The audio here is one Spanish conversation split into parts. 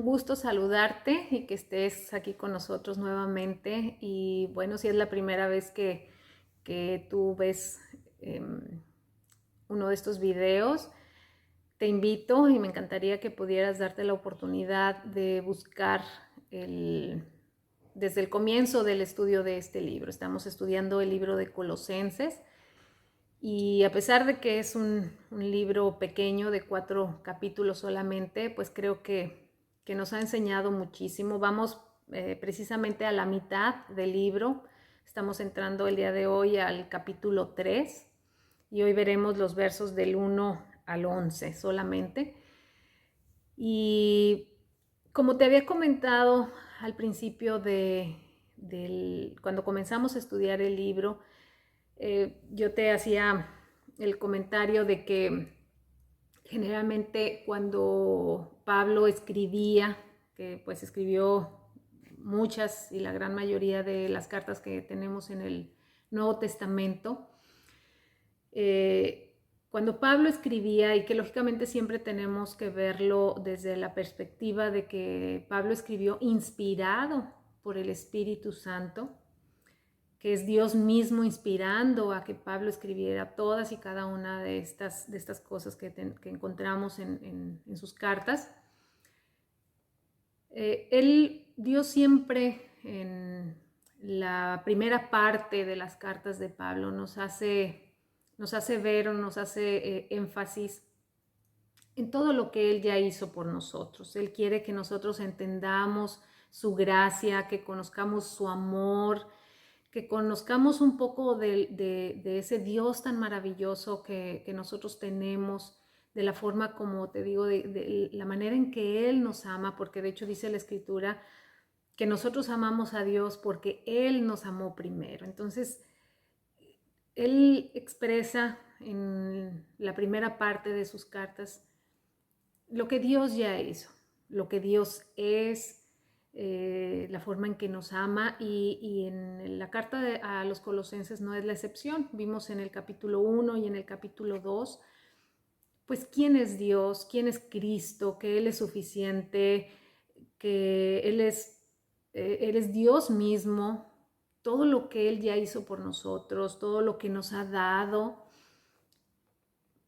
un gusto saludarte y que estés aquí con nosotros nuevamente. Y bueno, si es la primera vez que tú ves uno de estos videos, te invito y me encantaría que pudieras darte la oportunidad de buscar desde el comienzo del estudio de este libro. Estamos estudiando el libro de Colosenses. Y a pesar de que es un libro pequeño de 4 capítulos solamente, pues creo que nos ha enseñado muchísimo. Vamos precisamente a la mitad del libro. Estamos entrando el día de hoy al capítulo 3 y hoy veremos los versos del 1 al 11 solamente. Y como te había comentado al principio cuando comenzamos a estudiar el libro, yo te hacía el comentario de que generalmente cuando Pablo escribía, que pues escribió muchas y la gran mayoría de las cartas que tenemos en el Nuevo Testamento, cuando Pablo escribía, y que lógicamente siempre tenemos que verlo desde la perspectiva de que Pablo escribió inspirado por el Espíritu Santo, que es Dios mismo inspirando a que Pablo escribiera todas y cada una de estas cosas que encontramos en sus cartas. Dios siempre en la primera parte de las cartas de Pablo nos hace ver o nos hace énfasis en todo lo que Él ya hizo por nosotros. Él quiere que nosotros entendamos su gracia, que conozcamos su amor, que conozcamos un poco de ese Dios tan maravilloso que nosotros tenemos, de la forma como te digo, de la manera en que Él nos ama, porque de hecho dice la Escritura que nosotros amamos a Dios porque Él nos amó primero. Entonces, Él expresa en la primera parte de sus cartas lo que Dios ya hizo, lo que Dios es, la forma en que nos ama, y en la carta a los Colosenses no es la excepción. Vimos en el capítulo 1 y en el capítulo 2, pues quién es Dios, quién es Cristo, que Él es suficiente, que Él es Dios mismo, todo lo que Él ya hizo por nosotros, todo lo que nos ha dado,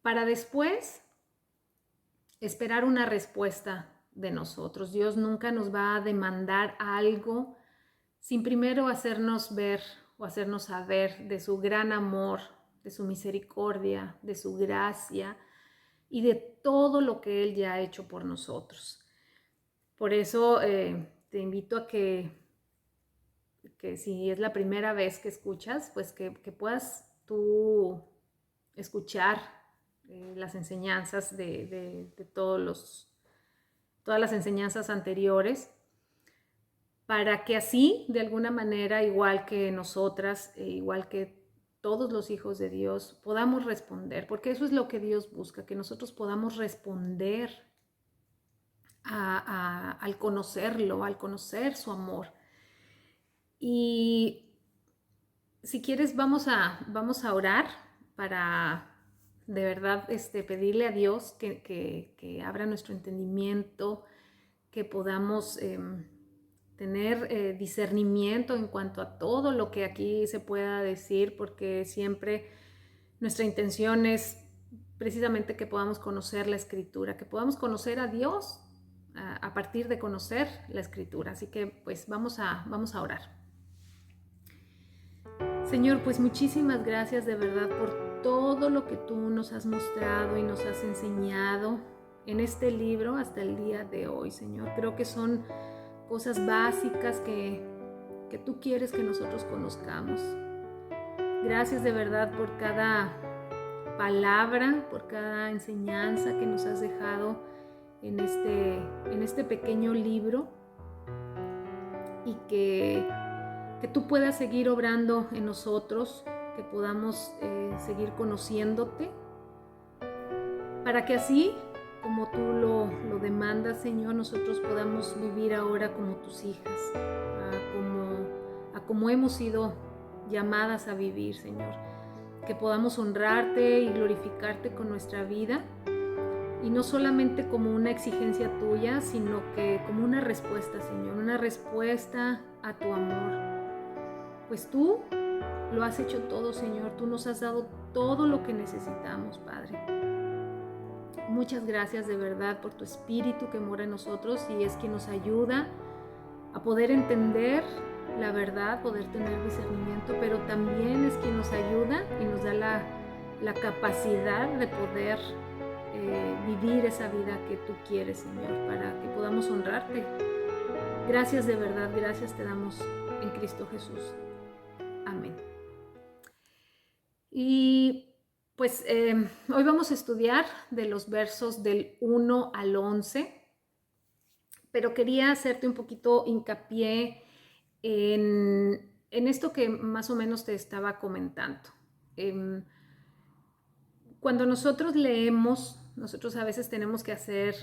para después esperar una respuesta de nosotros. Dios nunca nos va a demandar algo sin primero hacernos ver o hacernos saber de su gran amor, de su misericordia, de su gracia y de todo lo que Él ya ha hecho por nosotros. Por eso te invito a que si es la primera vez que escuchas, pues que puedas tú escuchar las enseñanzas de todas las enseñanzas anteriores, para que así, de alguna manera, igual que nosotras, igual que todos los hijos de Dios, podamos responder, porque eso es lo que Dios busca, que nosotros podamos responder al conocerlo, al conocer su amor. Y si quieres, vamos a orar para de verdad pedirle a Dios que abra nuestro entendimiento, que podamos tener discernimiento en cuanto a todo lo que aquí se pueda decir, porque siempre nuestra intención es precisamente que podamos conocer la Escritura, que podamos conocer a Dios a partir de conocer la Escritura. Así que pues vamos a orar. Señor, pues muchísimas gracias de verdad por todo lo que tú nos has mostrado y nos has enseñado en este libro hasta el día de hoy, Señor. Creo que son cosas básicas que tú quieres que nosotros conozcamos. Gracias de verdad por cada palabra, por cada enseñanza que nos has dejado en este pequeño libro, y que tú puedas seguir obrando en nosotros, que podamos seguir conociéndote, para que así, como tú lo demandas, Señor, nosotros podamos vivir ahora como tus hijas, como hemos sido llamadas a vivir, Señor. Que podamos honrarte y glorificarte con nuestra vida, y no solamente como una exigencia tuya, sino que como una respuesta, Señor, una respuesta a tu amor. Pues tú lo has hecho todo, Señor, tú nos has dado todo lo que necesitamos, Padre. Muchas gracias de verdad por tu Espíritu que mora en nosotros y es quien nos ayuda a poder entender la verdad, poder tener discernimiento, pero también es quien nos ayuda y nos da la capacidad de poder vivir esa vida que tú quieres, Señor, para que podamos honrarte. Gracias de verdad, gracias te damos en Cristo Jesús. Amén. Y pues hoy vamos a estudiar de los versos del 1 al 11, pero quería hacerte un poquito hincapié en esto que más o menos te estaba comentando. Cuando nosotros leemos, nosotros a veces tenemos que hacer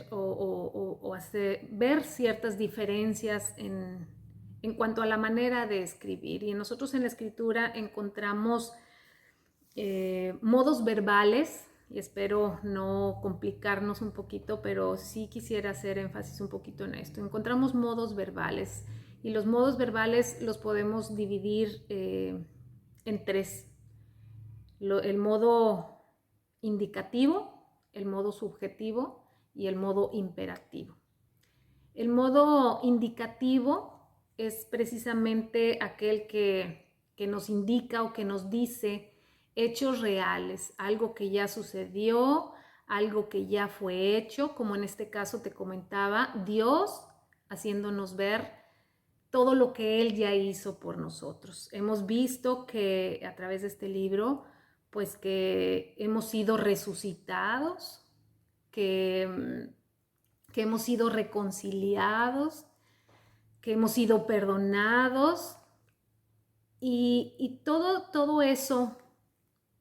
ver ciertas diferencias en cuanto a la manera de escribir. Y nosotros en la escritura encontramos modos verbales, y espero no complicarnos un poquito, pero sí quisiera hacer énfasis un poquito en esto. Encontramos modos verbales y los modos verbales los podemos dividir en tres. El modo indicativo, el modo subjetivo y el modo imperativo. El modo indicativo es precisamente aquel que nos indica o que nos dice hechos reales, algo que ya sucedió, algo que ya fue hecho, como en este caso te comentaba, Dios haciéndonos ver todo lo que Él ya hizo por nosotros. Hemos visto que a través de este libro, pues que hemos sido resucitados, que hemos sido reconciliados, que hemos sido perdonados y todo eso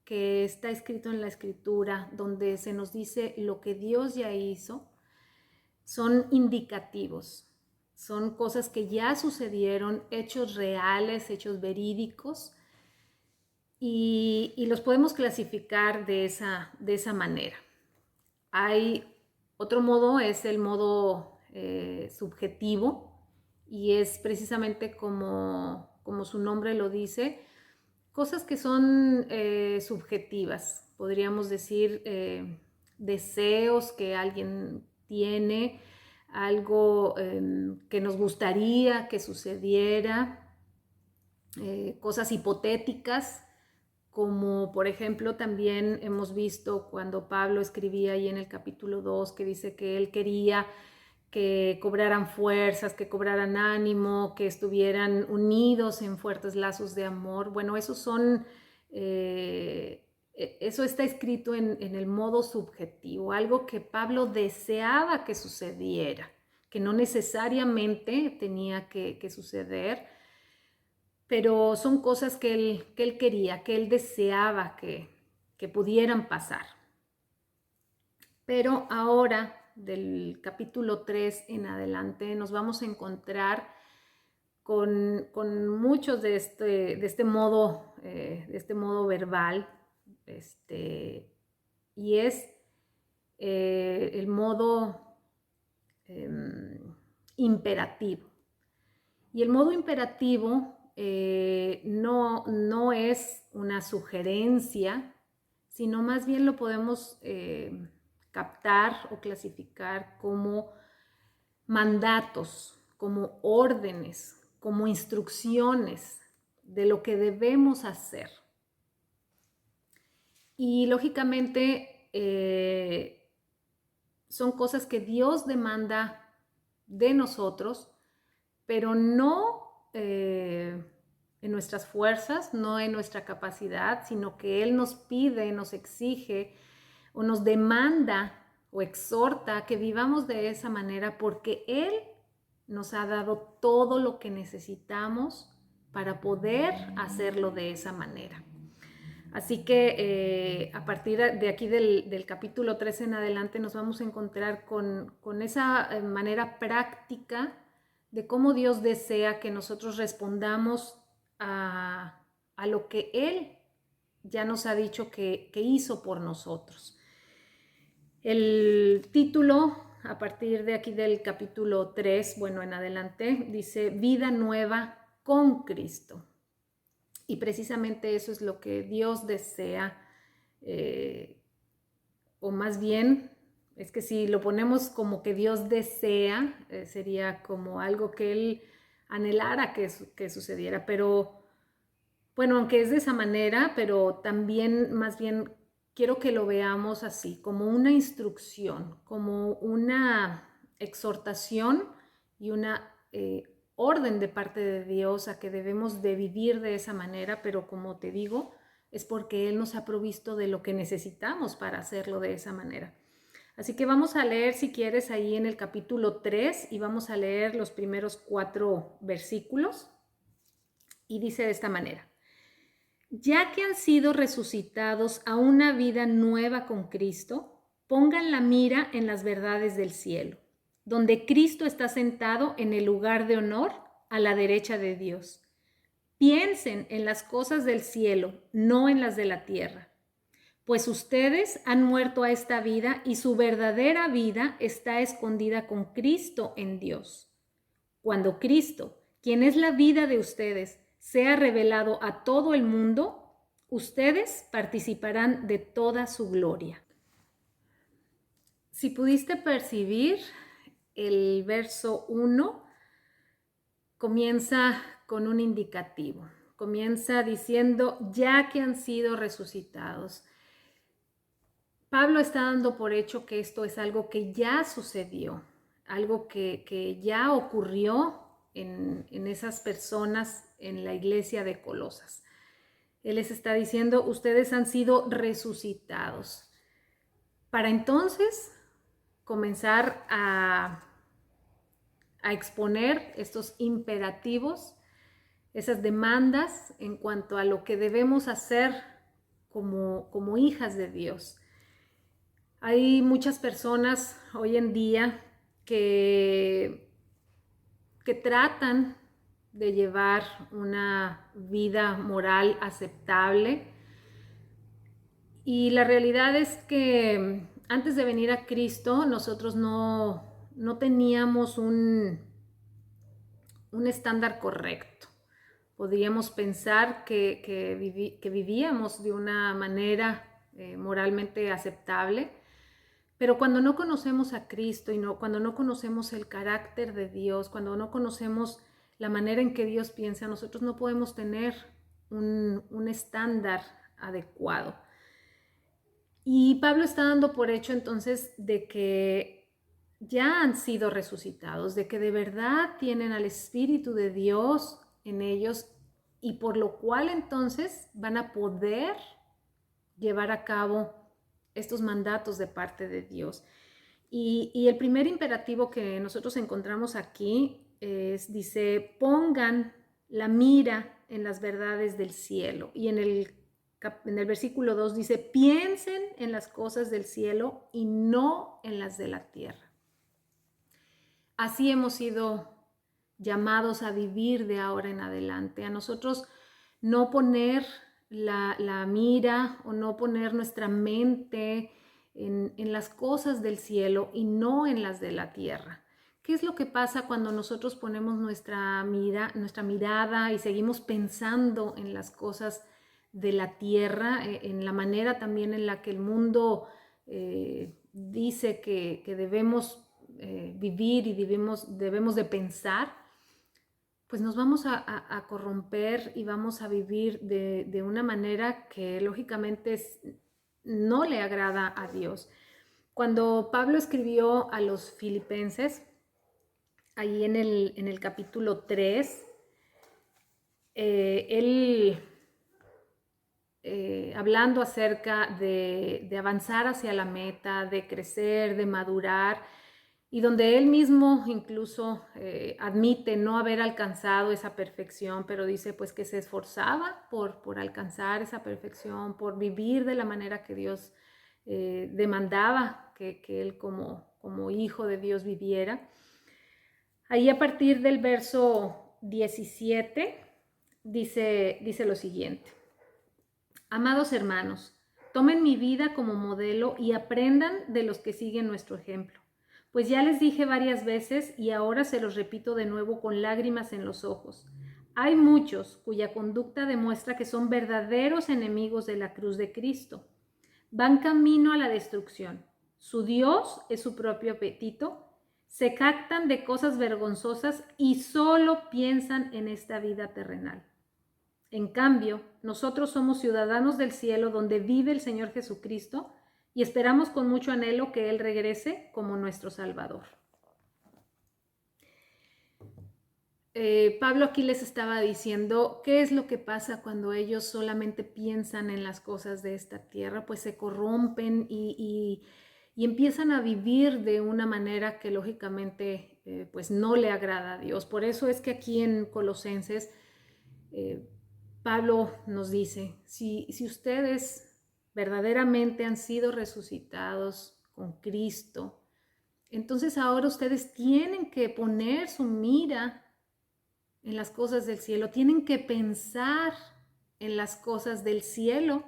que está escrito en la escritura, donde se nos dice lo que Dios ya hizo, son indicativos, son cosas que ya sucedieron, hechos reales, hechos verídicos, y los podemos clasificar de esa manera. Hay otro modo, es el modo subjetivo, y es precisamente como su nombre lo dice, cosas que son subjetivas, podríamos decir deseos que alguien tiene, algo que nos gustaría que sucediera, cosas hipotéticas, como por ejemplo también hemos visto cuando Pablo escribía ahí en el capítulo 2 que dice que él quería que cobraran fuerzas, que cobraran ánimo, que estuvieran unidos en fuertes lazos de amor. Bueno, esos son, eso está escrito en el modo subjetivo, algo que Pablo deseaba que sucediera, que no necesariamente tenía que suceder, pero son cosas que él quería, que él deseaba que pudieran pasar. Pero ahora, del capítulo 3 en adelante, nos vamos a encontrar con muchos de este modo verbal, y es el modo imperativo. Y el modo imperativo no es una sugerencia, sino más bien lo podemos captar o clasificar como mandatos, como órdenes, como instrucciones de lo que debemos hacer. Y lógicamente son cosas que Dios demanda de nosotros, pero no en nuestras fuerzas, no en nuestra capacidad, sino que Él nos pide, nos exige o nos demanda o exhorta que vivamos de esa manera porque Él nos ha dado todo lo que necesitamos para poder hacerlo de esa manera. Así que a partir de aquí del capítulo 13 en adelante nos vamos a encontrar con esa manera práctica de cómo Dios desea que nosotros respondamos a lo que Él ya nos ha dicho que hizo por nosotros. El título, a partir de aquí del capítulo 3, bueno, en adelante, dice Vida nueva con Cristo. Y precisamente eso es lo que Dios desea, o más bien, es que si lo ponemos como que Dios desea, sería como algo que Él anhelara que sucediera, pero bueno, aunque es de esa manera, pero también más bien quiero que lo veamos así, como una instrucción, como una exhortación y una orden de parte de Dios a que debemos de vivir de esa manera, pero como te digo, es porque Él nos ha provisto de lo que necesitamos para hacerlo de esa manera. Así que vamos a leer, si quieres, ahí en el capítulo 3 y vamos a leer los primeros 4 versículos y dice de esta manera. Ya que han sido resucitados a una vida nueva con Cristo, pongan la mira en las verdades del cielo, donde Cristo está sentado en el lugar de honor a la derecha de Dios. Piensen en las cosas del cielo, no en las de la tierra, pues ustedes han muerto a esta vida y su verdadera vida está escondida con Cristo en Dios. Cuando Cristo, quien es la vida de ustedes, sea revelado a todo el mundo, ustedes participarán de toda su gloria. Si pudiste percibir, el verso 1 comienza con un indicativo. Comienza diciendo, ya que han sido resucitados. Pablo está dando por hecho que esto es algo que ya sucedió, algo que ya ocurrió en esas personas en la iglesia de Colosas. Él les está diciendo, ustedes han sido resucitados. Para entonces comenzar a exponer estos imperativos, esas demandas en cuanto a lo que debemos hacer como hijas de Dios. Hay muchas personas hoy en día que tratan de llevar una vida moral aceptable y la realidad es que antes de venir a Cristo nosotros no teníamos un estándar correcto. Podríamos pensar que vivíamos de una manera moralmente aceptable, pero cuando no conocemos a Cristo y cuando no conocemos el carácter de Dios, cuando no conocemos la manera en que Dios piensa, nosotros no podemos tener un estándar adecuado. Y Pablo está dando por hecho entonces de que ya han sido resucitados, de que de verdad tienen al Espíritu de Dios en ellos y por lo cual entonces van a poder llevar a cabo estos mandatos de parte de Dios. Y el primer imperativo que nosotros encontramos aquí dice, pongan la mira en las verdades del cielo. Y en el versículo 2 dice, piensen en las cosas del cielo y no en las de la tierra. Así hemos sido llamados a vivir de ahora en adelante. A nosotros no poner la mira o no poner nuestra mente en las cosas del cielo y no en las de la tierra. ¿Qué es lo que pasa cuando nosotros ponemos nuestra mirada y seguimos pensando en las cosas de la tierra, en la manera también en la que el mundo dice que debemos vivir y debemos de pensar? Pues nos vamos a corromper y vamos a vivir de una manera que lógicamente no le agrada a Dios. Cuando Pablo escribió a los filipenses, ahí en el capítulo 3, él hablando acerca de avanzar hacia la meta, de crecer, de madurar, y donde él mismo incluso admite no haber alcanzado esa perfección, pero dice pues que se esforzaba por alcanzar esa perfección, por vivir de la manera que Dios demandaba que él como hijo de Dios viviera. Ahí a partir del verso 17 dice lo siguiente. Amados hermanos, Tomen mi vida como modelo y aprendan de los que siguen nuestro ejemplo. Pues ya les dije varias veces y ahora se los repito de nuevo con lágrimas en los ojos. Hay muchos cuya conducta demuestra que son verdaderos enemigos de la cruz de Cristo. Van camino a la destrucción. Su Dios es su propio apetito. Se jactan de cosas vergonzosas y solo piensan en esta vida terrenal. En cambio, nosotros somos ciudadanos del cielo donde vive el Señor Jesucristo y esperamos con mucho anhelo que Él regrese como nuestro Salvador. Pablo aquí les estaba diciendo qué es lo que pasa cuando ellos solamente piensan en las cosas de esta tierra, pues se corrompen y empiezan a vivir de una manera que lógicamente pues no le agrada a Dios. Por eso es que aquí en Colosenses Pablo nos dice, si ustedes verdaderamente han sido resucitados con Cristo, entonces ahora ustedes tienen que poner su mira en las cosas del cielo, tienen que pensar en las cosas del cielo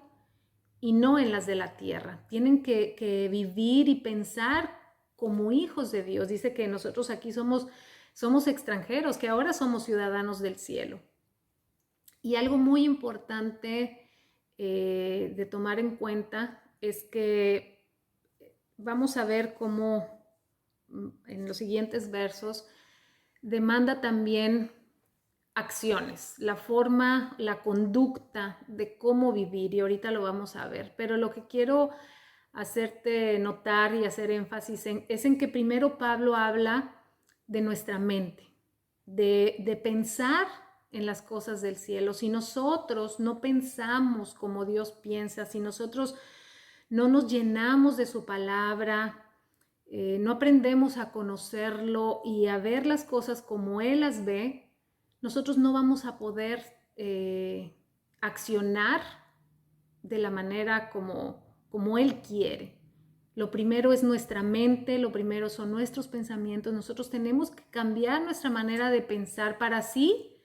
y no en las de la tierra. Tienen que vivir y pensar como hijos de Dios. Dice que nosotros aquí somos extranjeros, que ahora somos ciudadanos del cielo. Y algo muy importante de tomar en cuenta es que vamos a ver cómo en los siguientes versos demanda también acciones, la forma, la conducta de cómo vivir, y ahorita lo vamos a ver. Pero lo que quiero hacerte notar y hacer énfasis es en que primero Pablo habla de nuestra mente, de pensar en las cosas del cielo. Si nosotros no pensamos como Dios piensa, si nosotros no nos llenamos de su palabra, no aprendemos a conocerlo y a ver las cosas como Él las ve, nosotros no vamos a poder accionar de la manera como Él quiere. Lo primero es nuestra mente, lo primero son nuestros pensamientos. Nosotros tenemos que cambiar nuestra manera de pensar para así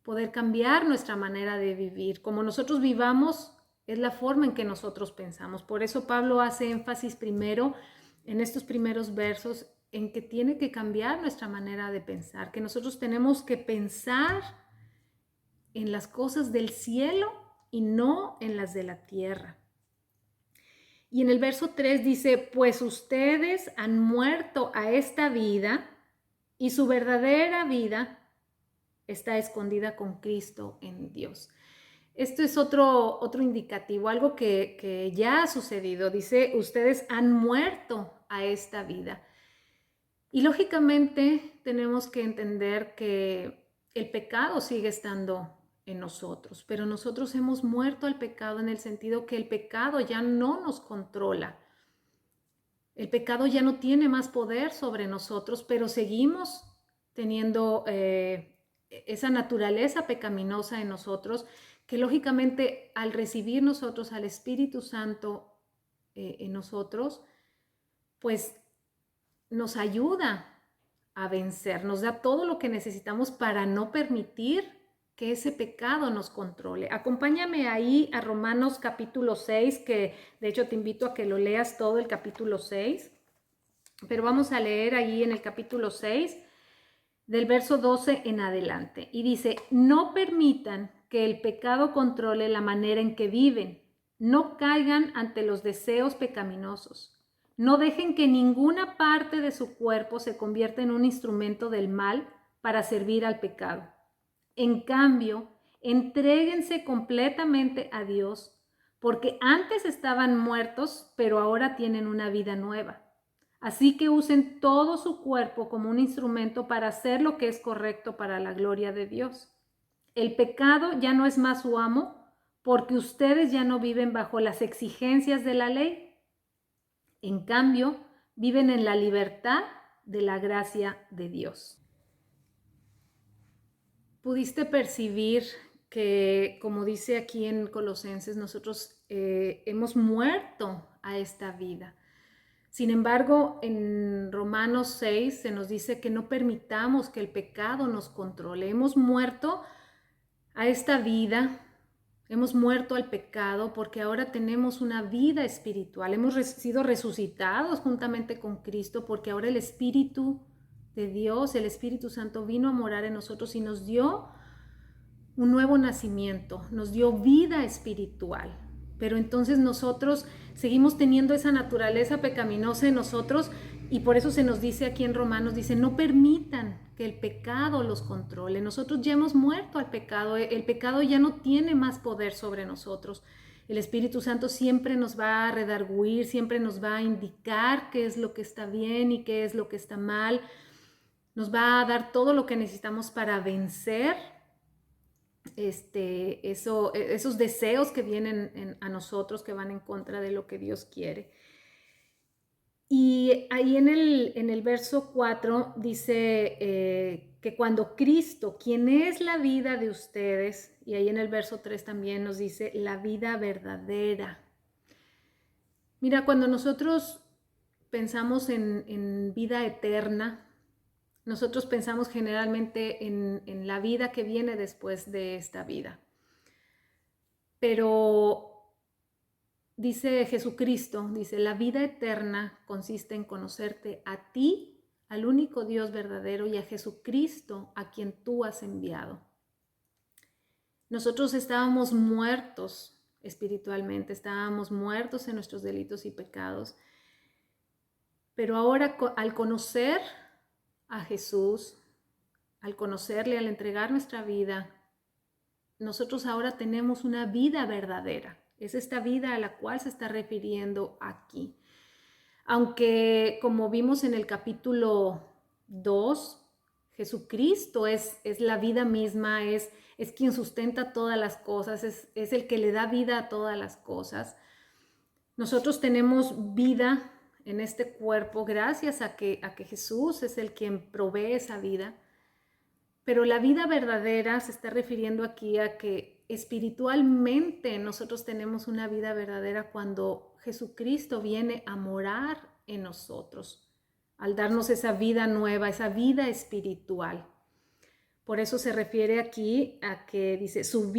poder cambiar nuestra manera de vivir. Como nosotros vivamos es la forma en que nosotros pensamos. Por eso Pablo hace énfasis primero en estos primeros versos en que tiene que cambiar nuestra manera de pensar, que nosotros tenemos que pensar en las cosas del cielo y no en las de la tierra. Y en el verso 3 dice, pues ustedes han muerto a esta vida y su verdadera vida está escondida con Cristo en Dios. Esto es otro indicativo, algo que ya ha sucedido. Dice, ustedes han muerto a esta vida. Y lógicamente tenemos que entender que el pecado sigue estando en nosotros, pero nosotros hemos muerto al pecado en el sentido que el pecado ya no nos controla. El pecado ya no tiene más poder sobre nosotros, pero seguimos teniendo esa naturaleza pecaminosa en nosotros, que lógicamente al recibir nosotros al Espíritu Santo en nosotros, pues nos ayuda a vencer, nos da todo lo que necesitamos para no permitir que ese pecado nos controle. Acompáñame ahí a Romanos capítulo 6, que de hecho te invito a que lo leas todo el capítulo 6, pero vamos a leer ahí en el capítulo 6, del verso 12 en adelante. Y dice, no permitan que el pecado controle la manera en que viven, no caigan ante los deseos pecaminosos. No dejen que ninguna parte de su cuerpo se convierta en un instrumento del mal para servir al pecado. En cambio, entréguense completamente a Dios, porque antes estaban muertos, pero ahora tienen una vida nueva. Así que usen todo su cuerpo como un instrumento para hacer lo que es correcto para la gloria de Dios. El pecado ya no es más su amo, porque ustedes ya no viven bajo las exigencias de la ley. En cambio, viven en la libertad de la gracia de Dios. ¿Pudiste percibir que, como dice aquí en Colosenses, nosotros hemos muerto a esta vida? Sin embargo, en Romanos 6 se nos dice que no permitamos que el pecado nos controle. Hemos muerto a esta vida Hemos muerto al pecado porque ahora tenemos una vida espiritual. Hemos sido resucitados juntamente con Cristo porque ahora el Espíritu de Dios, el Espíritu Santo, vino a morar en nosotros y nos dio un nuevo nacimiento, nos dio vida espiritual. Pero entonces nosotros seguimos teniendo esa naturaleza pecaminosa en nosotros y por eso se nos dice aquí en Romanos, dice, no permitan que el pecado los controle. Nosotros ya hemos muerto al pecado, el pecado ya no tiene más poder sobre nosotros. El Espíritu Santo siempre nos va a redarguir, siempre nos va a indicar qué es lo que está bien y qué es lo que está mal. Nos va a dar todo lo que necesitamos para vencer esos deseos que vienen a nosotros, que van en contra de lo que Dios quiere. Y ahí en el verso 4 dice que cuando Cristo, quien es la vida de ustedes, y ahí en el verso 3 también nos dice la vida verdadera. Mira, cuando nosotros pensamos en vida eterna, nosotros pensamos generalmente en la vida que viene después de esta vida. Pero dice Jesucristo, dice, la vida eterna consiste en conocerte a ti, al único Dios verdadero, y a Jesucristo, a quien tú has enviado. Nosotros estábamos muertos espiritualmente, estábamos muertos en nuestros delitos y pecados, pero ahora al conocer a Jesús, al conocerle, al entregar nuestra vida, nosotros ahora tenemos una vida verdadera. Es esta vida a la cual se está refiriendo aquí. Aunque, como vimos en el capítulo 2, Jesucristo es la vida misma, es quien sustenta todas las cosas, es el que le da vida a todas las cosas. Nosotros tenemos vida en este cuerpo gracias a que Jesús es el quien provee esa vida. Pero la vida verdadera se está refiriendo aquí a que espiritualmente nosotros tenemos una vida verdadera cuando Jesucristo viene a morar en nosotros, al darnos esa vida nueva, esa vida espiritual. Por eso se refiere aquí a que dice, su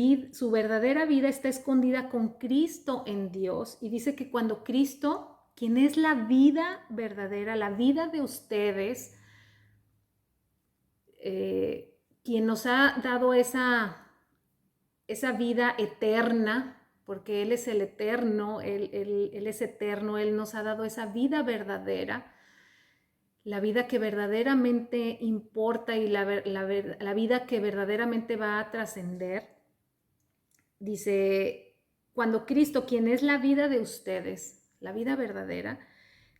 verdadera vida está escondida con Cristo en Dios. Y dice que cuando Cristo, quien es la vida verdadera, la vida de ustedes, quien nos ha dado esa vida eterna, porque Él es el eterno, Él es eterno, Él nos ha dado esa vida verdadera, la vida que verdaderamente importa y la vida que verdaderamente va a trascender. Dice, cuando Cristo, quien es la vida de ustedes, la vida verdadera,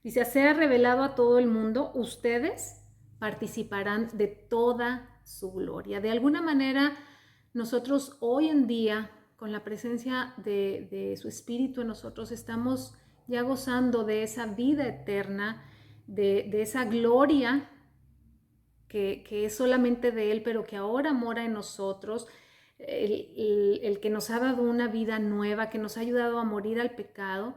dice, sea revelado a todo el mundo, ustedes participarán de toda su gloria. De alguna manera, nosotros hoy en día, con la presencia de su Espíritu en nosotros, estamos ya gozando de esa vida eterna, de esa gloria que es solamente de Él, pero que ahora mora en nosotros, el que nos ha dado una vida nueva, que nos ha ayudado a morir al pecado.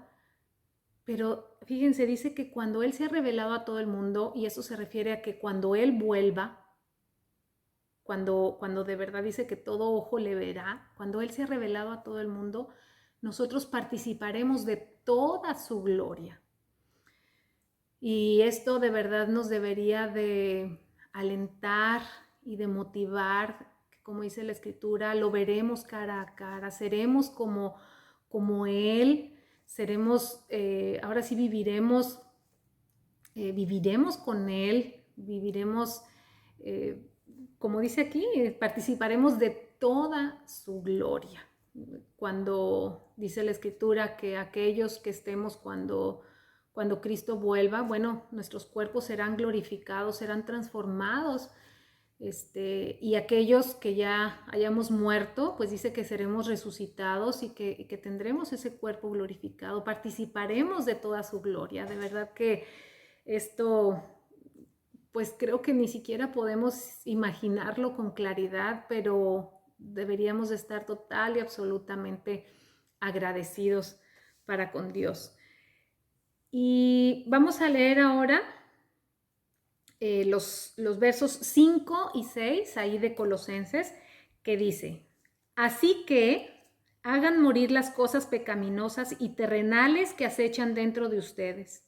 Pero fíjense, dice que cuando Él se ha revelado a todo el mundo, y eso se refiere a que cuando Él vuelva, cuando de verdad dice que todo ojo le verá, cuando Él se ha revelado a todo el mundo, nosotros participaremos de toda su gloria. Y esto de verdad nos debería de alentar y de motivar, como dice la Escritura, lo veremos cara a cara, seremos como Él, seremos, ahora sí viviremos con Él, viviremos, como dice aquí, participaremos de toda su gloria. Cuando dice la Escritura que aquellos que estemos cuando Cristo vuelva, bueno, nuestros cuerpos serán glorificados, serán transformados, y aquellos que ya hayamos muerto, pues dice que seremos resucitados y que tendremos ese cuerpo glorificado, participaremos de toda su gloria. De verdad que esto, pues creo que ni siquiera podemos imaginarlo con claridad, pero deberíamos de estar total y absolutamente agradecidos para con Dios. Y vamos a leer ahora los versos 5 y 6 ahí de Colosenses, que dice, así que hagan morir las cosas pecaminosas y terrenales que acechan dentro de ustedes.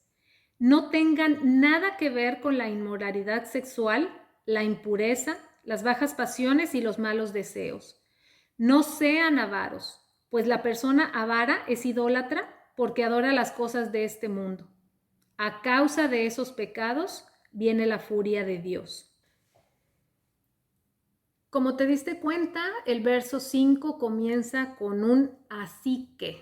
No tengan nada que ver con la inmoralidad sexual, la impureza, las bajas pasiones y los malos deseos. No sean avaros, pues la persona avara es idólatra porque adora las cosas de este mundo. A causa de esos pecados viene la furia de Dios. Como te diste cuenta, el verso 5 comienza con un así que.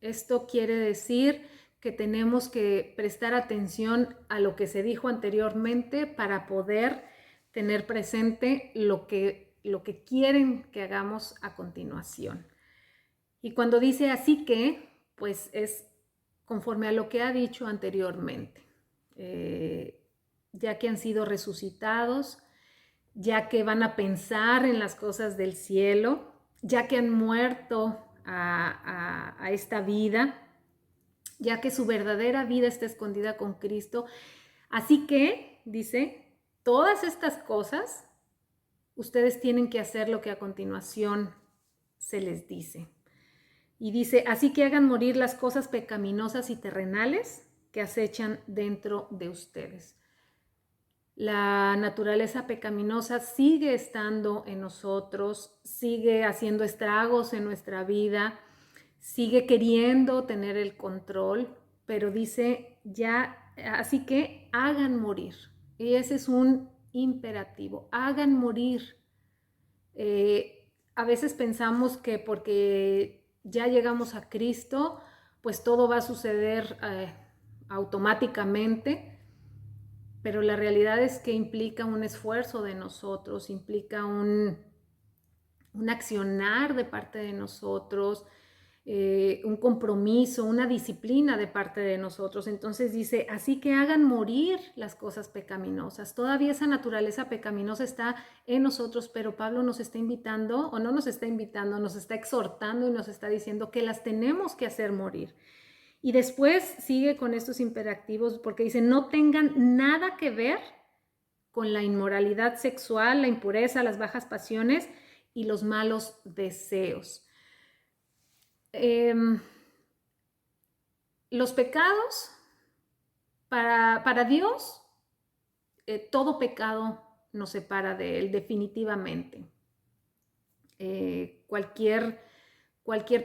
Esto quiere decir que tenemos que prestar atención a lo que se dijo anteriormente para poder tener presente lo que quieren que hagamos a continuación. Y cuando dice así que, pues es conforme a lo que ha dicho anteriormente. Ya que han sido resucitados, ya que van a pensar en las cosas del cielo, ya que han muerto a esta vida, ya que su verdadera vida está escondida con Cristo. Así que, dice, todas estas cosas, ustedes tienen que hacer lo que a continuación se les dice. Y dice, así que hagan morir las cosas pecaminosas y terrenales que acechan dentro de ustedes. La naturaleza pecaminosa sigue estando en nosotros, sigue haciendo estragos en nuestra vida, sigue queriendo tener el control, pero dice ya, así que hagan morir. Y ese es un imperativo, hagan morir. A veces pensamos que porque ya llegamos a Cristo, pues todo va a suceder automáticamente. Pero la realidad es que implica un esfuerzo de nosotros, implica un accionar de parte de nosotros, un compromiso, una disciplina de parte de nosotros. Entonces dice, así que hagan morir las cosas pecaminosas. Todavía esa naturaleza pecaminosa está en nosotros, pero Pablo nos está invitando, o no nos está invitando, nos está exhortando y nos está diciendo que las tenemos que hacer morir. Y después sigue con estos imperativos porque dice, no tengan nada que ver con la inmoralidad sexual, la impureza, las bajas pasiones y los malos deseos. Los pecados, para Dios, todo pecado nos separa de Él definitivamente. Cualquier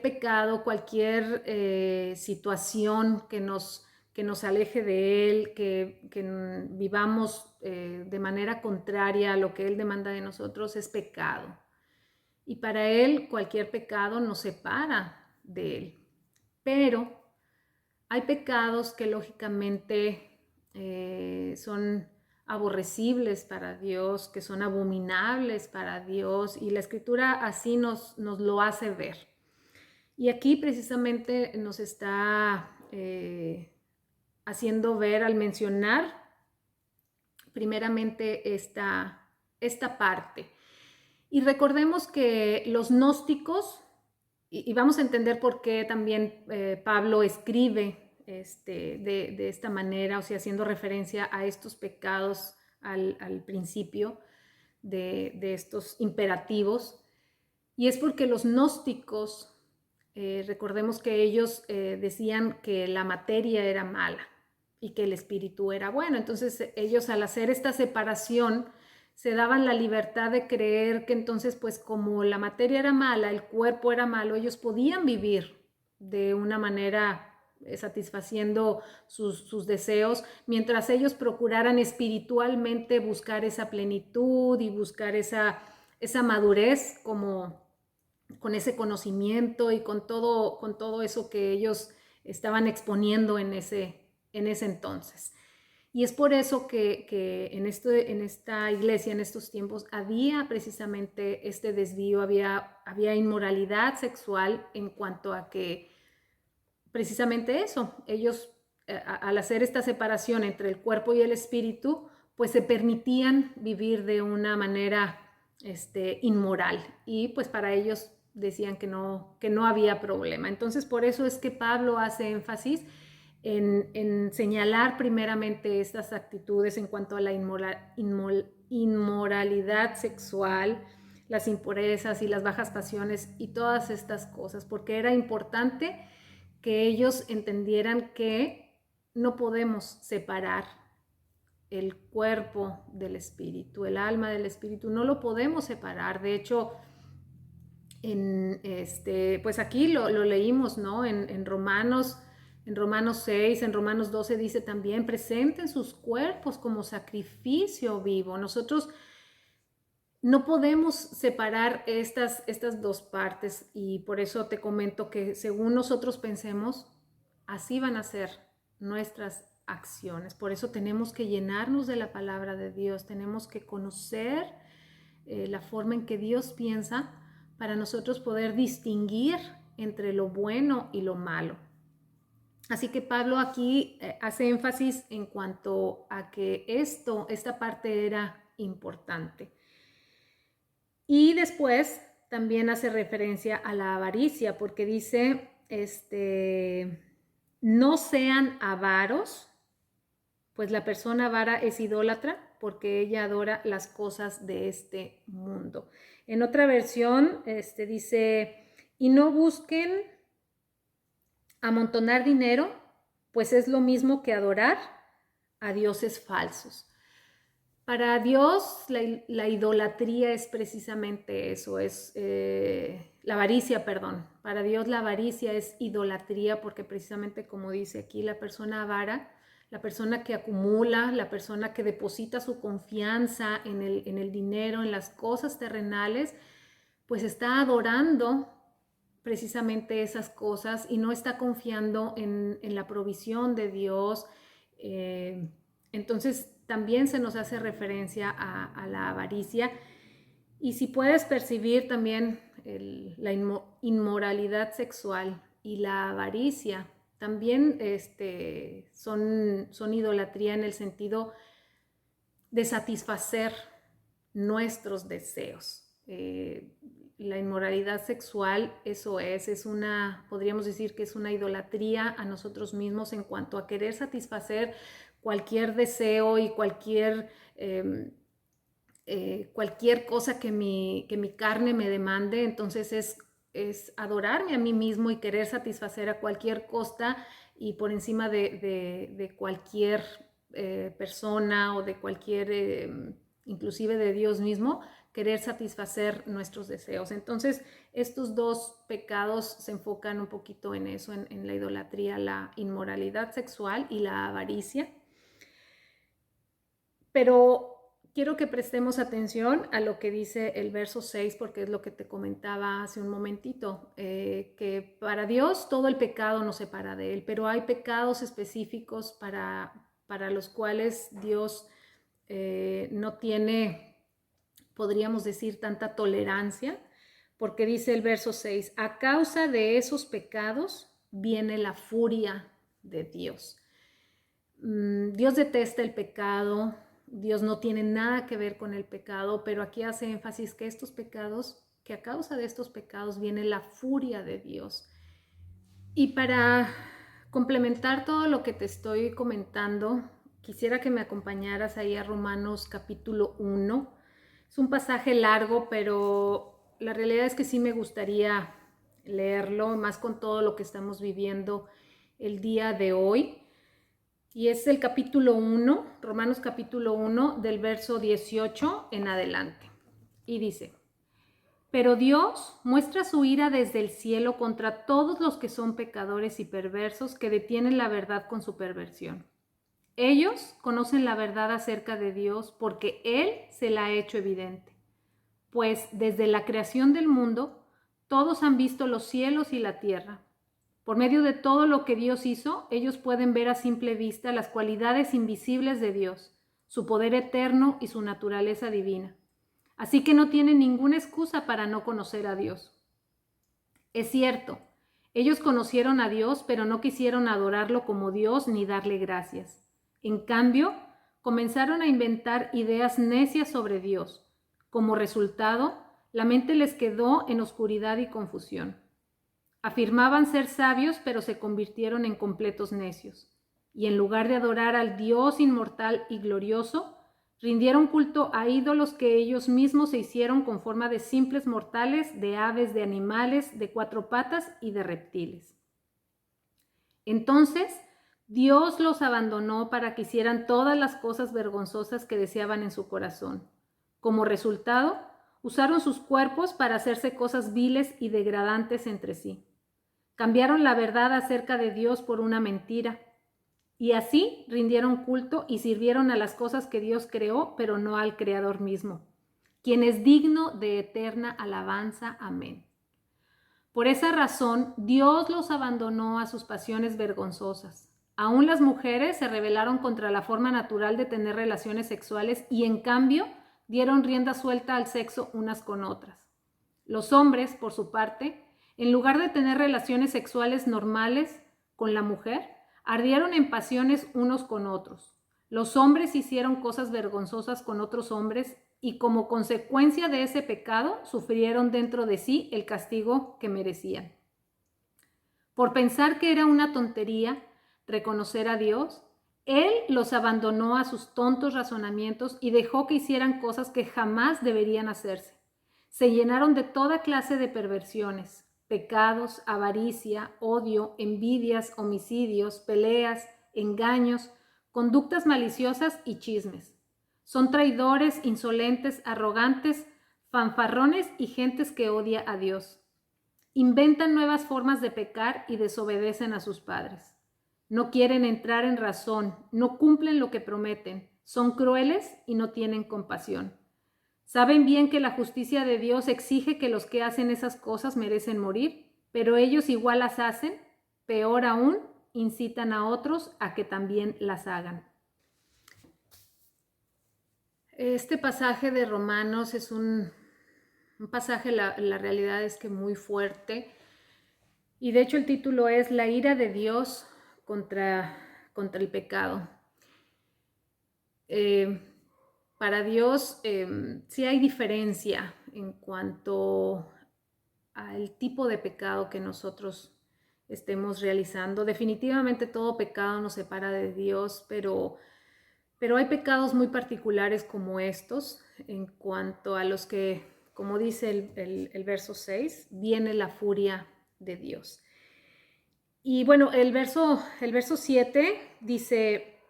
pecado, cualquier situación que nos aleje de Él, que vivamos de manera contraria a lo que Él demanda de nosotros, es pecado. Y para Él cualquier pecado nos separa de Él. Pero hay pecados que lógicamente son aborrecibles para Dios, que son abominables para Dios, y la Escritura así nos lo hace ver. Y aquí precisamente nos está haciendo ver al mencionar primeramente esta parte. Y recordemos que los gnósticos, y vamos a entender por qué también Pablo escribe de esta manera, o sea, haciendo referencia a estos pecados al principio de estos imperativos. Y es porque los gnósticos, recordemos que ellos decían que la materia era mala y que el espíritu era bueno. Entonces ellos, al hacer esta separación, se daban la libertad de creer que entonces, pues como la materia era mala, el cuerpo era malo, ellos podían vivir de una manera satisfaciendo sus deseos, mientras ellos procuraran espiritualmente buscar esa plenitud y buscar esa madurez, como con ese conocimiento y con todo eso que ellos estaban exponiendo en ese entonces. Y es por eso que en esta iglesia, en estos tiempos, había precisamente este desvío, había inmoralidad sexual en cuanto a que precisamente eso, ellos al hacer esta separación entre el cuerpo y el espíritu, pues se permitían vivir de una manera inmoral, y pues para ellos decían que no había problema. Entonces por eso es que Pablo hace énfasis en señalar primeramente estas actitudes en cuanto a la inmoralidad sexual, las impurezas y las bajas pasiones y todas estas cosas, porque era importante que ellos entendieran que no podemos separar el cuerpo del espíritu, el alma del espíritu, no lo podemos separar. De hecho, pues aquí lo leímos, ¿no? En Romanos 6, en Romanos 12 dice también, presenten sus cuerpos como sacrificio vivo. Nosotros no podemos separar estas dos partes, y por eso te comento que según nosotros pensemos, así van a ser nuestras acciones. Por eso tenemos que llenarnos de la palabra de Dios, tenemos que conocer la forma en que Dios piensa para nosotros poder distinguir entre lo bueno y lo malo. Así que Pablo aquí hace énfasis en cuanto a que esta parte era importante. Y después también hace referencia a la avaricia, porque dice, no sean avaros, pues la persona avara es idólatra porque ella adora las cosas de este mundo. En otra versión dice, y no busquen amontonar dinero, pues es lo mismo que adorar a dioses falsos. Para Dios la idolatría es precisamente eso, es la avaricia, perdón. Para Dios la avaricia es idolatría porque precisamente como dice aquí, la persona avara, la persona que acumula, la persona que deposita su confianza en el dinero, en las cosas terrenales, pues está adorando precisamente esas cosas y no está confiando en la provisión de Dios. Entonces también se nos hace referencia a la avaricia. Y si puedes percibir también la inmoralidad sexual y la avaricia, también son idolatría en el sentido de satisfacer nuestros deseos. La inmoralidad sexual, eso es podríamos decir que es una idolatría a nosotros mismos en cuanto a querer satisfacer cualquier deseo y cualquier cosa que mi carne me demande. Entonces es adorarme a mí mismo y querer satisfacer a cualquier costa y por encima de cualquier persona o de cualquier, inclusive de Dios mismo, querer satisfacer nuestros deseos. Entonces, estos dos pecados se enfocan un poquito en eso, en la idolatría, la inmoralidad sexual y la avaricia. Pero quiero que prestemos atención a lo que dice el verso 6, porque es lo que te comentaba hace un momentito, que para Dios todo el pecado nos separa de Él, pero hay pecados específicos para los cuales Dios no tiene, podríamos decir, tanta tolerancia, porque dice el verso 6, a causa de esos pecados viene la furia de Dios. Dios detesta el pecado, Dios no tiene nada que ver con el pecado, pero aquí hace énfasis que que a causa de estos pecados viene la furia de Dios. Y para complementar todo lo que te estoy comentando, quisiera que me acompañaras ahí a Romanos capítulo 1. Es un pasaje largo, pero la realidad es que sí me gustaría leerlo, más con todo lo que estamos viviendo el día de hoy. Y es el capítulo 1, Romanos capítulo 1, del verso 18 en adelante. Y dice, pero Dios muestra su ira desde el cielo contra todos los que son pecadores y perversos que detienen la verdad con su perversión. Ellos conocen la verdad acerca de Dios porque Él se la ha hecho evidente. Pues desde la creación del mundo, todos han visto los cielos y la tierra. Por medio de todo lo que Dios hizo, ellos pueden ver a simple vista las cualidades invisibles de Dios, su poder eterno y su naturaleza divina. Así que no tienen ninguna excusa para no conocer a Dios. Es cierto, ellos conocieron a Dios, pero no quisieron adorarlo como Dios ni darle gracias. En cambio, comenzaron a inventar ideas necias sobre Dios. Como resultado, la mente les quedó en oscuridad y confusión. Afirmaban ser sabios, pero se convirtieron en completos necios. Y en lugar de adorar al Dios inmortal y glorioso, Rindieron culto a ídolos que ellos mismos se hicieron con forma de simples mortales, de aves, de animales, de cuatro patas y de reptiles. Entonces, Dios los abandonó para que hicieran todas las cosas vergonzosas que deseaban en su corazón. Como resultado, usaron sus cuerpos para hacerse cosas viles y degradantes entre sí. Cambiaron la verdad acerca de Dios por una mentira. Y así rindieron culto y sirvieron a las cosas que Dios creó, pero no al Creador mismo, quien es digno de eterna alabanza. Amén. Por esa razón, Dios los abandonó a sus pasiones vergonzosas. Aún las mujeres se rebelaron contra la forma natural de tener relaciones sexuales y en cambio dieron rienda suelta al sexo unas con otras. Los hombres, por su parte, en lugar de tener relaciones sexuales normales con la mujer, ardieron en pasiones unos con otros. Los hombres hicieron cosas vergonzosas con otros hombres y como consecuencia de ese pecado sufrieron dentro de sí el castigo que merecían. Por pensar que era una tontería reconocer a Dios, Él los abandonó a sus tontos razonamientos y dejó que hicieran cosas que jamás deberían hacerse. Se llenaron de toda clase de perversiones, pecados, avaricia, odio, envidias, homicidios, peleas, engaños, conductas maliciosas y chismes. Son traidores, insolentes, arrogantes, fanfarrones y gentes que odia a Dios. Inventan nuevas formas de pecar y desobedecen a sus padres. No quieren entrar en razón, no cumplen lo que prometen, son crueles y no tienen compasión. Saben bien que la justicia de Dios exige que los que hacen esas cosas merecen morir, pero ellos igual las hacen, peor aún, incitan a otros a que también las hagan. Este pasaje de Romanos es un pasaje, la realidad es que muy fuerte, y de hecho el título es La ira de Dios contra el pecado. Para Dios sí hay diferencia en cuanto al tipo de pecado que nosotros estemos realizando. Definitivamente todo pecado nos separa de Dios, pero hay pecados muy particulares como estos, en cuanto a los que, como dice el verso 6, viene la furia de Dios. Y bueno, el verso 7 dice: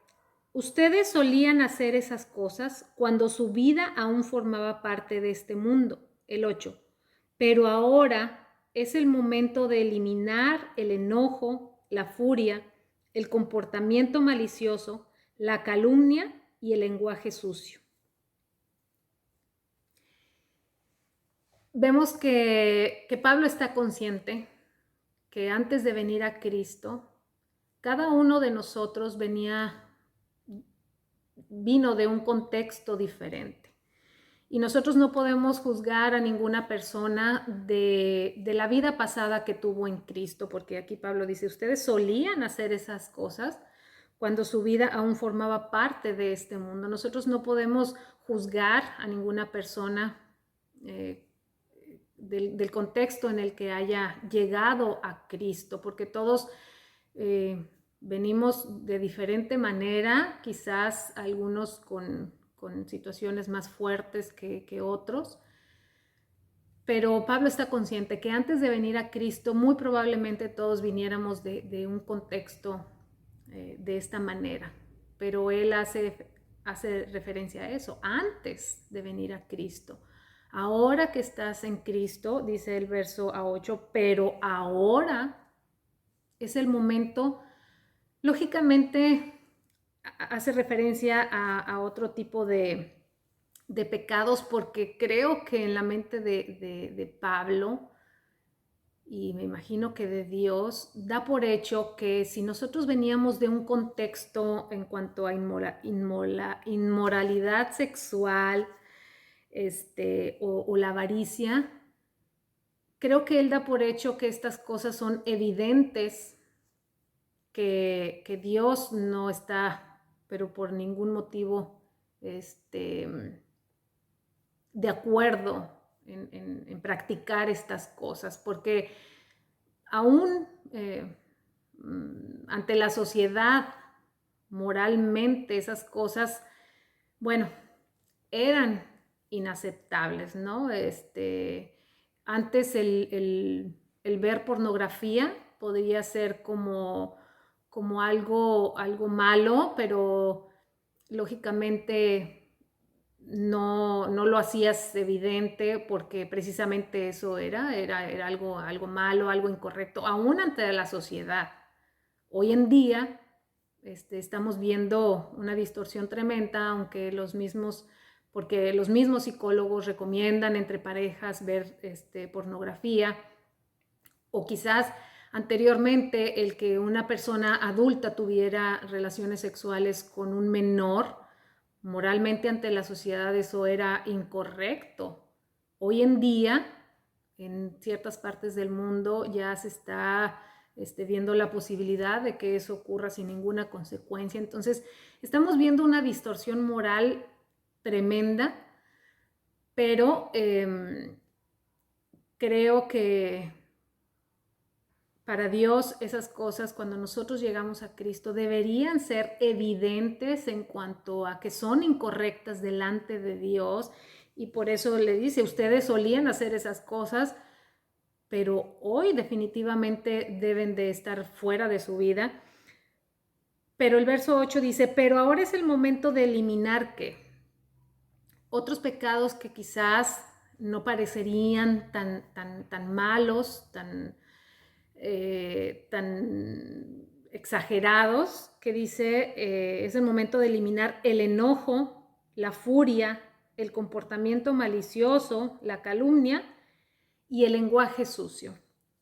ustedes solían hacer esas cosas cuando su vida aún formaba parte de este mundo. El 8. Pero ahora es el momento de eliminar el enojo, la furia, el comportamiento malicioso, la calumnia y el lenguaje sucio. Vemos que Pablo está consciente que antes de venir a Cristo, cada uno de nosotros vino de un contexto diferente. Y nosotros no podemos juzgar a ninguna persona de la vida pasada que tuvo en Cristo, porque aquí Pablo dice, ustedes solían hacer esas cosas cuando su vida aún formaba parte de este mundo. Nosotros no podemos juzgar a ninguna persona del contexto en el que haya llegado a Cristo, porque todos venimos de diferente manera, quizás algunos con situaciones más fuertes que otros, pero Pablo está consciente que antes de venir a Cristo muy probablemente todos viniéramos de un contexto de esta manera, pero él hace referencia a eso, antes de venir a Cristo. Ahora que estás en Cristo, dice el verso 8, pero ahora es el momento, lógicamente hace referencia a otro tipo de pecados, porque creo que en la mente de Pablo, y me imagino que de Dios, da por hecho que si nosotros veníamos de un contexto en cuanto a inmoralidad sexual, o la avaricia, creo que él da por hecho que estas cosas son evidentes, que Dios no está, pero por ningún motivo, de acuerdo en practicar estas cosas, porque aún ante la sociedad, moralmente, esas cosas, bueno, eran inaceptables, ¿no? Antes el ver pornografía podría ser como algo malo, pero lógicamente no lo hacías evidente porque precisamente eso era algo malo, algo incorrecto, aún ante la sociedad. Hoy en día estamos viendo una distorsión tremenda, porque los mismos psicólogos recomiendan entre parejas ver pornografía, o quizás anteriormente el que una persona adulta tuviera relaciones sexuales con un menor, moralmente ante la sociedad eso era incorrecto. Hoy en día, en ciertas partes del mundo ya se está viendo la posibilidad de que eso ocurra sin ninguna consecuencia. Entonces, estamos viendo una distorsión moral tremenda, pero creo que para Dios esas cosas, cuando nosotros llegamos a Cristo, deberían ser evidentes en cuanto a que son incorrectas delante de Dios. Y por eso le dice, ustedes solían hacer esas cosas, pero hoy definitivamente deben de estar fuera de su vida. Pero el verso 8 dice, pero ahora es el momento de eliminar ¿qué? Otros pecados que quizás no parecerían tan malos, tan exagerados, que dice, es el momento de eliminar el enojo, la furia, el comportamiento malicioso, la calumnia y el lenguaje sucio.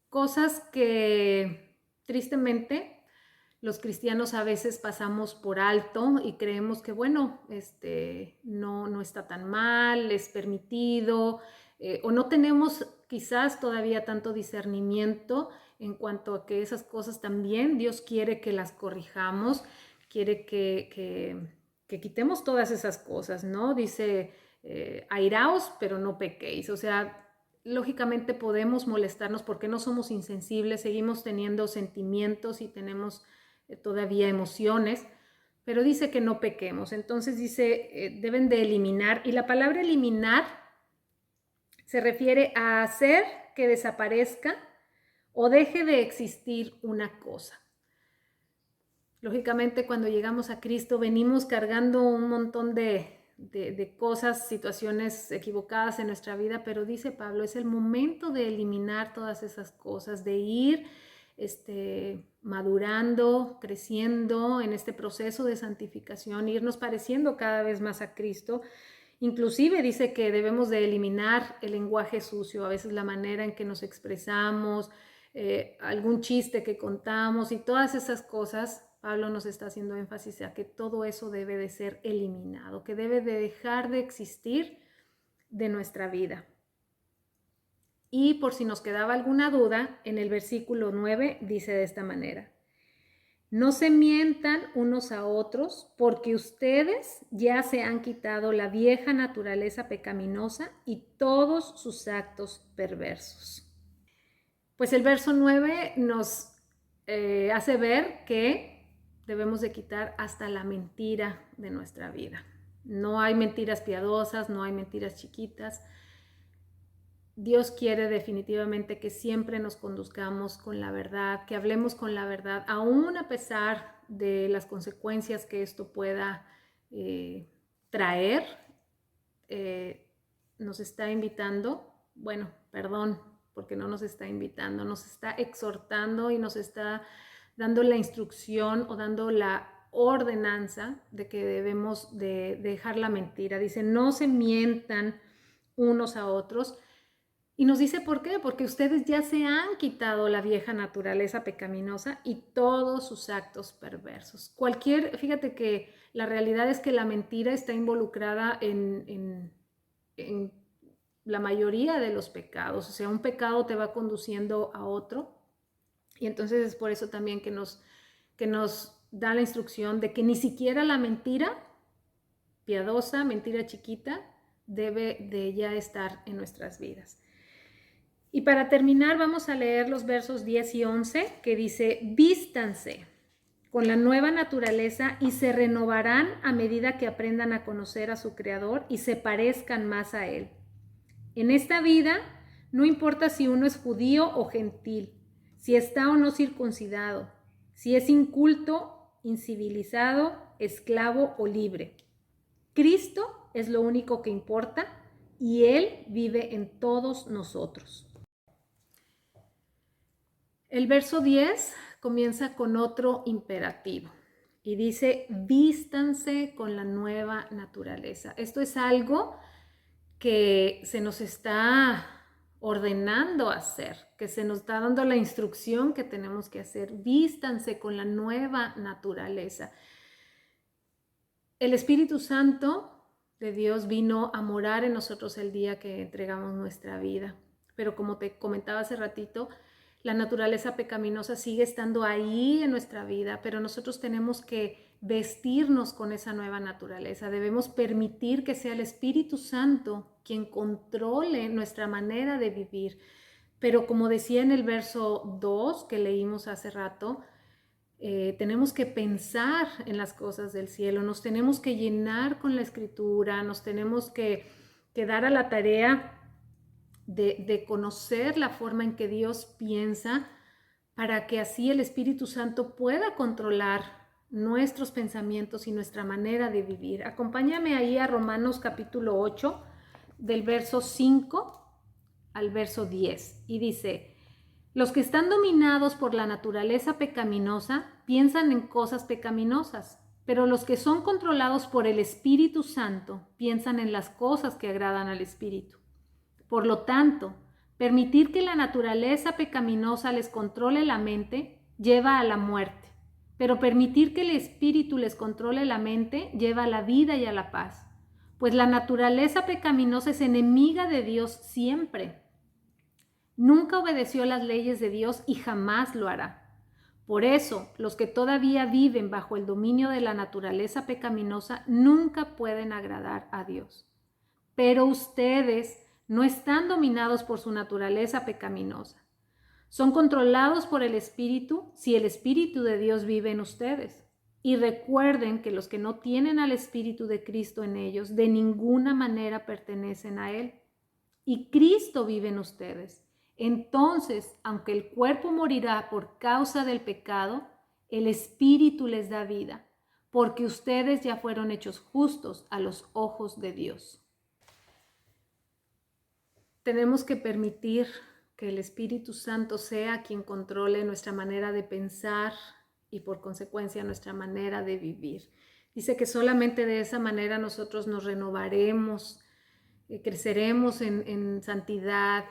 Cosas que tristemente los cristianos a veces pasamos por alto y creemos que, bueno, no está tan mal, es permitido, o no tenemos quizás todavía tanto discernimiento en cuanto a que esas cosas también Dios quiere que las corrijamos, quiere que quitemos todas esas cosas, ¿no? Dice, airaos, pero no pequéis. O sea, lógicamente podemos molestarnos porque no somos insensibles, seguimos teniendo sentimientos y tenemos todavía emociones, pero dice que no pequemos. Entonces dice, deben de eliminar, y la palabra eliminar se refiere a hacer que desaparezca o deje de existir una cosa. Lógicamente, cuando llegamos a Cristo, venimos cargando un montón de cosas, situaciones equivocadas en nuestra vida, pero dice Pablo, es el momento de eliminar todas esas cosas, de ir madurando, creciendo en este proceso de santificación, irnos pareciendo cada vez más a Cristo. Inclusive dice que debemos de eliminar el lenguaje sucio, a veces la manera en que nos expresamos, algún chiste que contamos y todas esas cosas. Pablo nos está haciendo énfasis a que todo eso debe de ser eliminado, que debe de dejar de existir de nuestra vida. Y por si nos quedaba alguna duda, en el versículo 9 dice de esta manera, no se mientan unos a otros, porque ustedes ya se han quitado la vieja naturaleza pecaminosa y todos sus actos perversos. Pues el verso 9 nos hace ver que debemos de quitar hasta la mentira de nuestra vida. No hay mentiras piadosas, no hay mentiras chiquitas. Dios quiere definitivamente que siempre nos conduzcamos con la verdad, que hablemos con la verdad, aún a pesar de las consecuencias que esto pueda traer. Nos está invitando, bueno, perdón, porque no nos está invitando, nos está exhortando y nos está dando la instrucción o dando la ordenanza de que debemos de dejar la mentira. Dice, no se mientan unos a otros. Y nos dice por qué, porque ustedes ya se han quitado la vieja naturaleza pecaminosa y todos sus actos perversos. Fíjate que la realidad es que la mentira está involucrada en la mayoría de los pecados. O sea, un pecado te va conduciendo a otro. Y entonces es por eso también que nos da la instrucción de que ni siquiera la mentira piadosa, mentira chiquita, debe de ya estar en nuestras vidas. Y para terminar vamos a leer los versos 10 y 11 que dice, vístanse con la nueva naturaleza y se renovarán a medida que aprendan a conocer a su Creador y se parezcan más a Él. En esta vida, no importa si uno es judío o gentil, si está o no circuncidado, si es inculto, incivilizado, esclavo o libre. Cristo es lo único que importa y Él vive en todos nosotros. El verso 10 comienza con otro imperativo y dice, vístanse con la nueva naturaleza. Esto es algo que se nos está ordenando hacer, que se nos está dando la instrucción que tenemos que hacer. Vístanse con la nueva naturaleza. El Espíritu Santo de Dios vino a morar en nosotros el día que entregamos nuestra vida. Pero como te comentaba hace ratito, la naturaleza pecaminosa sigue estando ahí en nuestra vida, pero nosotros tenemos que vestirnos con esa nueva naturaleza. Debemos permitir que sea el Espíritu Santo quien controle nuestra manera de vivir. Pero como decía en el verso 2 que leímos hace rato, tenemos que pensar en las cosas del cielo, nos tenemos que llenar con la Escritura, nos tenemos que dar a la tarea de conocer la forma en que Dios piensa para que así el Espíritu Santo pueda controlar nuestros pensamientos y nuestra manera de vivir. Acompáñame ahí a Romanos capítulo 8, del verso 5 al verso 10, y dice: los que están dominados por la naturaleza pecaminosa piensan en cosas pecaminosas, pero los que son controlados por el Espíritu Santo piensan en las cosas que agradan al Espíritu. Por lo tanto, permitir que la naturaleza pecaminosa les controle la mente lleva a la muerte, pero permitir que el Espíritu les controle la mente lleva a la vida y a la paz, pues la naturaleza pecaminosa es enemiga de Dios siempre. Nunca obedeció las leyes de Dios y jamás lo hará. Por eso, los que todavía viven bajo el dominio de la naturaleza pecaminosa nunca pueden agradar a Dios. Pero ustedes no están dominados por su naturaleza pecaminosa. Son controlados por el Espíritu si el Espíritu de Dios vive en ustedes. Y recuerden que los que no tienen al Espíritu de Cristo en ellos de ninguna manera pertenecen a Él. Y Cristo vive en ustedes. Entonces, aunque el cuerpo morirá por causa del pecado, el Espíritu les da vida, porque ustedes ya fueron hechos justos a los ojos de Dios. Tenemos que permitir que el Espíritu Santo sea quien controle nuestra manera de pensar y por consecuencia nuestra manera de vivir. Dice que solamente de esa manera nosotros nos renovaremos, creceremos en santidad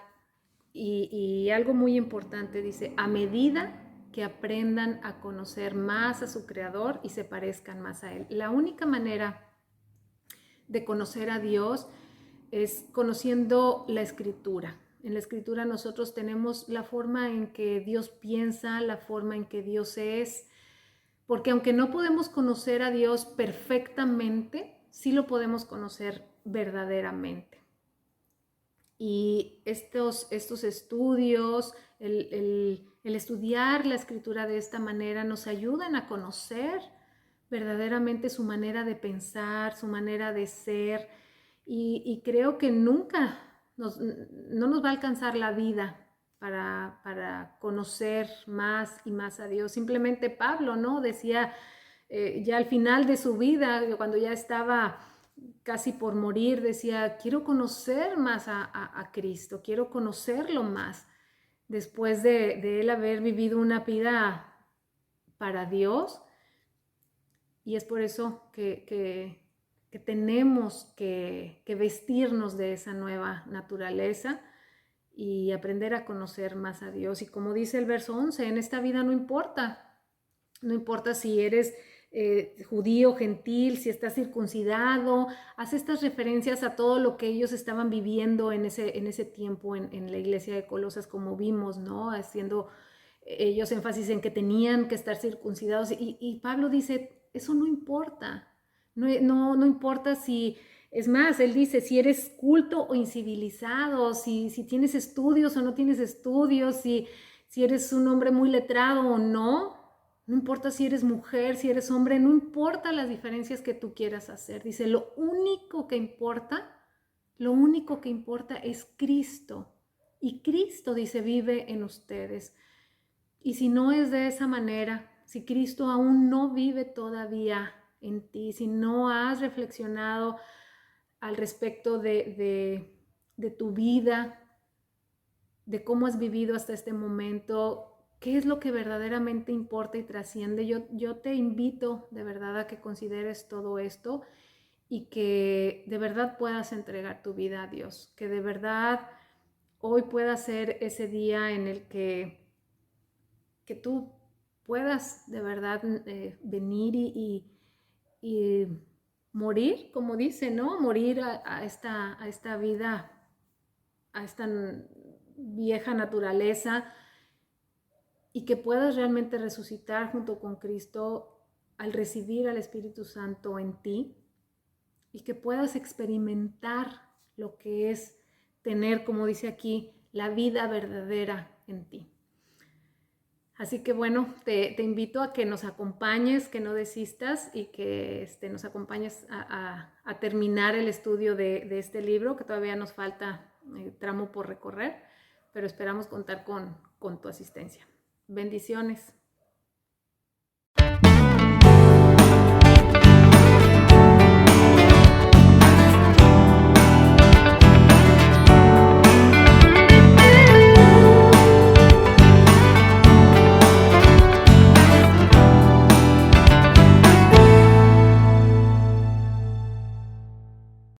y algo muy importante, dice, a medida que aprendan a conocer más a su Creador y se parezcan más a Él. La única manera de conocer a Dios es conociendo la Escritura. En la Escritura nosotros tenemos la forma en que Dios piensa, la forma en que Dios es, porque aunque no podemos conocer a Dios perfectamente, sí lo podemos conocer verdaderamente. Y estos estudios, el estudiar la Escritura de esta manera nos ayudan a conocer verdaderamente su manera de pensar, su manera de ser, y creo que nunca no nos va a alcanzar la vida para conocer más y más a Dios. Simplemente Pablo, ¿no? Decía ya al final de su vida, cuando ya estaba casi por morir, decía, quiero conocer más a Cristo, quiero conocerlo más. Después de él haber vivido una vida para Dios, y es por eso que tenemos que vestirnos de esa nueva naturaleza y aprender a conocer más a Dios. Y como dice el verso 11, en esta vida no importa si eres judío, gentil, si estás circuncidado, hace estas referencias a todo lo que ellos estaban viviendo en ese tiempo en la iglesia de Colosas, como vimos, ¿no? Haciendo ellos énfasis en que tenían que estar circuncidados, y Pablo dice, eso no importa, no importa si, es más, él dice, si eres culto o incivilizado, si tienes estudios o no tienes estudios, si eres un hombre muy letrado o no, No importa si eres mujer, si eres hombre, no importa las diferencias que tú quieras hacer. Dice, lo único que importa es Cristo. Y Cristo, dice, vive en ustedes. Y si no es de esa manera, si Cristo aún no vive todavía en ti, si no has reflexionado al respecto de tu vida, de cómo has vivido hasta este momento, qué es lo que verdaderamente importa y trasciende, yo te invito de verdad a que consideres todo esto y que de verdad puedas entregar tu vida a Dios, que de verdad hoy pueda ser ese día en el que tú puedas de verdad venir y morir, como dice, ¿no? Morir a esta vida, a esta vieja naturaleza, y que puedas realmente resucitar junto con Cristo al recibir al Espíritu Santo en ti, y que puedas experimentar lo que es tener, como dice aquí, la vida verdadera en ti. Así que bueno, te invito a que nos acompañes, que no desistas y que nos acompañes a terminar el estudio de este libro, que todavía nos falta tramo por recorrer, pero esperamos contar con tu asistencia. Bendiciones.